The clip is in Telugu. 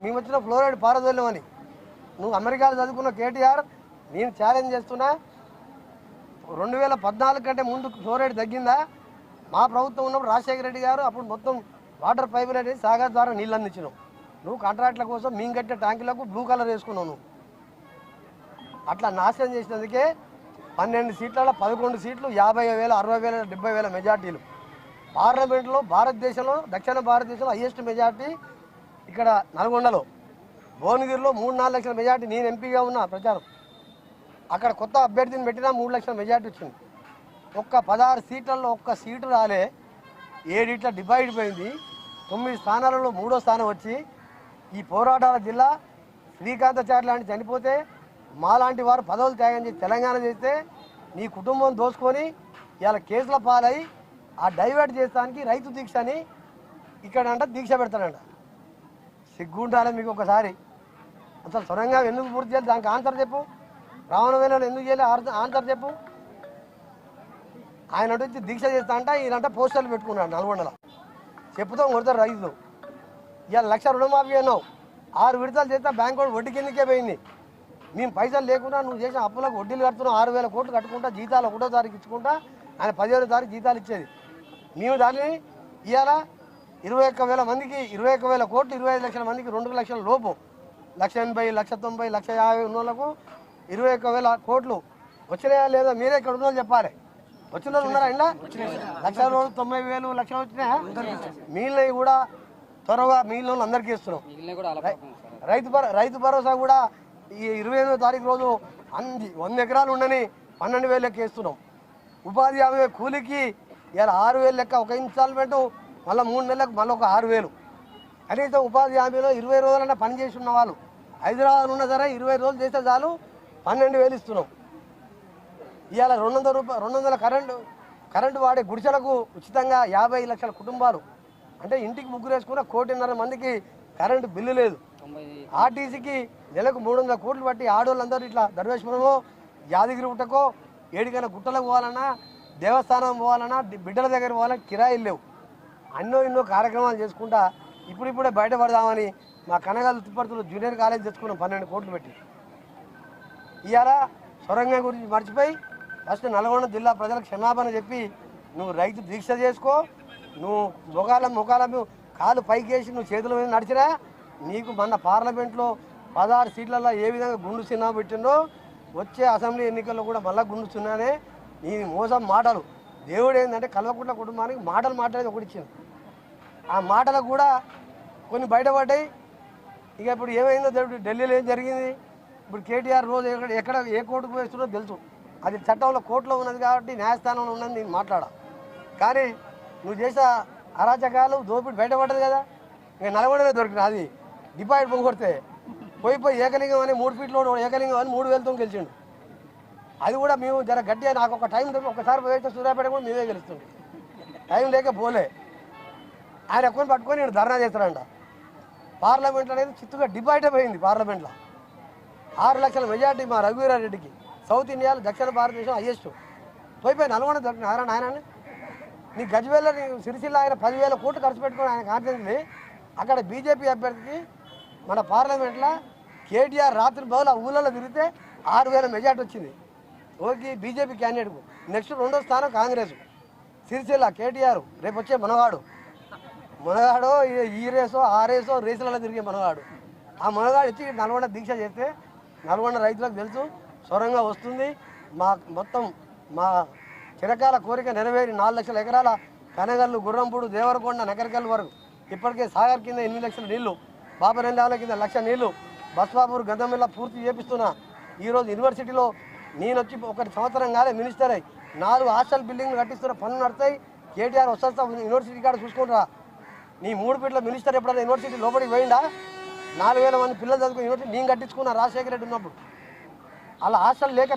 మేము వచ్చిన ఫ్లోరైడ్ పారదోలేమని నువ్వు అమెరికాలో చదువుకున్న కేటీఆర్ నేను ఛాలెంజ్ చేస్తున్నా 2014 కంటే ముందు ఫ్లోరైడ్ తగ్గిందా? మా ప్రభుత్వం ఉన్నప్పుడు రాజశేఖర రెడ్డి గారు అప్పుడు మొత్తం వాటర్ పైపులు అనేది సాగర్ ద్వారా నీళ్ళు అందించినావు. నువ్వు కాంట్రాక్ట్ల కోసం మేము కట్టే ట్యాంకులకు బ్లూ కలర్ వేసుకున్నావు. నువ్వు అట్లా నాశనం చేసినందుకే 12 సీట్లలో 11 సీట్లు 50,000, 60,000, 70,000 మెజార్టీలు. పార్లమెంట్లో భారతదేశంలో దక్షిణ భారతదేశంలో హైయెస్ట్ మెజార్టీ ఇక్కడ నల్గొండలో. భువనగిరిలో 3-4 లక్షల మెజార్టీ. నేను ఎంపీగా ఉన్నా ప్రచారం. అక్కడ కొత్త అభ్యర్థిని పెట్టినా 3 లక్షల మెజార్టీ వచ్చింది. ఒక్క 16 సీట్లలో ఒక్క సీటు రాలే. 7 ఇట్లా డివైడ్ పోయింది. 9 స్థానాలలో 3వ స్థానం వచ్చి ఈ పోరాటాల జిల్లా శ్రీకాంతాచారి లాంటి చనిపోతే మాలాంటి వారు పదవులు త్యాగం చేసి తెలంగాణ చేస్తే నీ కుటుంబం దోసుకొని ఇలా కేసుల పాలై ఆ డైవర్ట్ చేస్తానికి రైతు దీక్ష అని ఇక్కడ అంట దీక్ష పెడతాడంట. సిగ్గుండాలి మీకు ఒకసారి. అసలు సొరంగా ఎందుకు పూర్తి చేయాలి దానికి ఆన్సర్ చెప్పు. రావణవేలలో ఎందుకు చేయాలి ఆన్సర్ చెప్పు. ఆయన వచ్చి దీక్ష చేస్తా అంట ఈయనంట పోస్టర్లు పెట్టుకున్నాడు నల్గొండలో. చెప్పుతాం కొడతారు రైతులు. ఇవాళ 1,00,000 రుణమాఫీ అన్నావు. 6 విడతలు చేస్తే బ్యాంక్ వాడు వడ్డీ కిందకే పోయింది. మేము పైసలు లేకుండా నువ్వు చేసిన అప్పులకు వడ్డీలు కడుతున్నావు. 6,000 కోట్లు కట్టుకుంటా జీతాలు 1వ తారీఖు ఇచ్చుకుంటా ఆయన 15వ తారీఖు జీతాలు ఇచ్చేది. మేము దాన్ని ఇవాళ 21,000 మందికి 21,000 కోట్లు 25 లక్షల మందికి 2 లక్షల లోపు 1,80,000, 1,90,000, 1,50,000 ఉన్న వాళ్ళకు 21,000 కోట్లు వచ్చినాయా లేదా మీరే ఇక్కడ ఉన్న చెప్పాలి. వచ్చిన వాళ్ళు ఉన్నారా? ఇలా 1,90,000 లక్షలు వచ్చినాయా? మిగిలినవి కూడా త్వరగా మిగిలిన వాళ్ళు అందరికీ ఇస్తున్నాం. రైతు భరోసా కూడా ఈ 28వ తారీఖు రోజు 100 ఎకరాలు ఉండని 12,000 ఇస్తున్నాం. ఉపాధి హామీ కూలికి ఇలా 6,000 లెక్క ఒక ఇన్స్టాల్మెంటు, మళ్ళీ 3 నెలలకు మళ్ళీ ఒక 6,000. కనీసం ఉపాధి హామీలో 20 రోజులన్నా పని చేసి ఉన్న వాళ్ళు హైదరాబాద్ ఉన్నా సరే 20 రోజులు చేస్తే చాలు 12,000 ఇస్తున్నాం. ఇవాళ 200 కరెంటు వాడే గుడిసెలకు ఉచితంగా 50 లక్షల కుటుంబాలు అంటే ఇంటికి ముగ్గురు వేసుకున్న 1,50,00,000 మందికి కరెంటు బిల్లు లేదు. ఆర్టీసీకి నెలకు 300 కోట్లు పట్టి ఆడవాళ్ళందరూ ఇట్లా ధర్మేశ్వరమో యాదగిరి గుట్టకో ఏడికైనా గుట్టలకు పోవాలన్నా దేవస్థానం పోవాలన్నా బిడ్డల దగ్గర పోవాలన్నా కిరాయిలు లేవు. ఎన్నో కార్యక్రమాలు చేసుకుంటా ఇప్పుడిప్పుడే బయటపడదామని మా కనగాల తిప్పర్తులు జూనియర్ కాలేజ్ తెచ్చుకున్నాం 12 కోట్లు పెట్టి. ఇవాళ సొరంగం గురించి మర్చిపోయి ఫస్ట్ నల్గొండ జిల్లా ప్రజలకు క్షమాపణ చెప్పి నువ్వు రైతు దీక్ష చేసుకో. నువ్వు మొగాల కాలు పైకేసి నువ్వు చేతుల మీద నడిచినా నీకు మొన్న పార్లమెంట్లో 16 సీట్లలో ఏ విధంగా గుండు చిన్నా పెట్టిండో వచ్చే అసెంబ్లీ ఎన్నికల్లో కూడా మళ్ళీ గుండు చిన్నానే. నీ మోసం మాటలు. దేవుడు ఏంటంటే కల్వకుంట్ల కుటుంబానికి మాటలు మాట్లాడేది ఒకటి ఇచ్చింది. ఆ మాటలకు కూడా కొన్ని బయటపడ్డాయి. ఇక ఇప్పుడు ఏమైందో ఢిల్లీలో ఏం జరిగింది. ఇప్పుడు కేటీఆర్ రోజు ఎక్కడ ఏ కోర్టుకు వేస్తుందో తెలుసు. అది చట్టంలో కోర్టులో ఉన్నది కాబట్టి న్యాయస్థానంలో ఉన్నది నేను మాట్లాడా. కానీ నువ్వు చేసే అరాచకాలు దోపిడి బయటపడ్డది కదా. ఇక నల్గొండనే దొరికిన అది డిపాయిట్ పొంగొడితే పోయి ఏకలింగం అని 3 ఫీట్లో ఏకలింగం అని 3,000తో గెలిచిండు. అది కూడా మేము జర గట్టిగా నాకు ఒక టైం ఒకసారి పోయితే సూర్యాపేట కూడా మీదే గెలుస్తుంది. టైం లేక పోలే. ఆయన ఎక్కువ పట్టుకొని నేను ధర్నా చేస్తానంట. పార్లమెంట్ అనేది చిత్తుగా డిబైట్ అయిపోయింది. పార్లమెంట్లో 6 లక్షల మెజార్టీ మా రఘువీరారెడ్డికి. సౌత్ ఇండియాలో దక్షిణ భారతదేశం హైయెస్ట్. పోయి నల్గొండ దొరికిన ఆయన నీ గజ్వేల్లో నీ సిరిసిల్ల ఆయన 10,000 కోట్లు ఖర్చు పెట్టుకుని ఆయన కాన్ఫిడెన్స్ని అక్కడ బీజేపీ అభ్యర్థికి మన పార్లమెంట్లో కేటీఆర్ రాత్రి బహుళ ఊళ్ళలో తిరిగితే 6,000 మెజార్టీ వచ్చింది. Okay BJP క్యాండిడేట్కు. నెక్స్ట్ 2వ స్థానం కాంగ్రెస్. సిరిసిల్ల కేటీఆర్ రేపు వచ్చే మనగాడు ఈ రేసో ఆ రేసో రేసులలో తిరిగే మనగాడు. ఆ మనగాడు వచ్చి నల్గొండ దీక్ష చేస్తే నల్గొండ రైతులకు తెలుసు సొరంగా వస్తుంది. మొత్తం మా చిరకాల కోరిక నెరవేరి 4 లక్షల ఎకరాల కనగల్లు గుర్రంపూడు దేవరకొండ నగరికల్ వరకు ఇప్పటికే సాగర్ కింద 8 లక్షల నీళ్లు, బాబరెల్లాల కింద 1,00,000 నీళ్లు, బస్వాపూర్ గంధమిల్ల పూర్తి చేపిస్తున్నా. ఈరోజు యూనివర్సిటీలో నేను వచ్చి 1 సంవత్సరం కాలే మినిస్టర్ అయ్యి 4 హాస్టల్ బిల్డింగ్లు కట్టిస్తున్న పనులు నడతాయి. కేటీఆర్ వస్తా యూనివర్సిటీ కాడ చూసుకుంటారా. నీ 3 ఫీట్ల మినిస్టర్ ఎప్పుడైనా యూనివర్సిటీ లోపలికి పోయిందా? 4,000 మంది పిల్లలు చదువుకుని యూనివర్సిటీ నేను కట్టించుకున్నా రాజశేఖర రెడ్డి ఉన్నప్పుడు. అలా హాస్టల్ లేక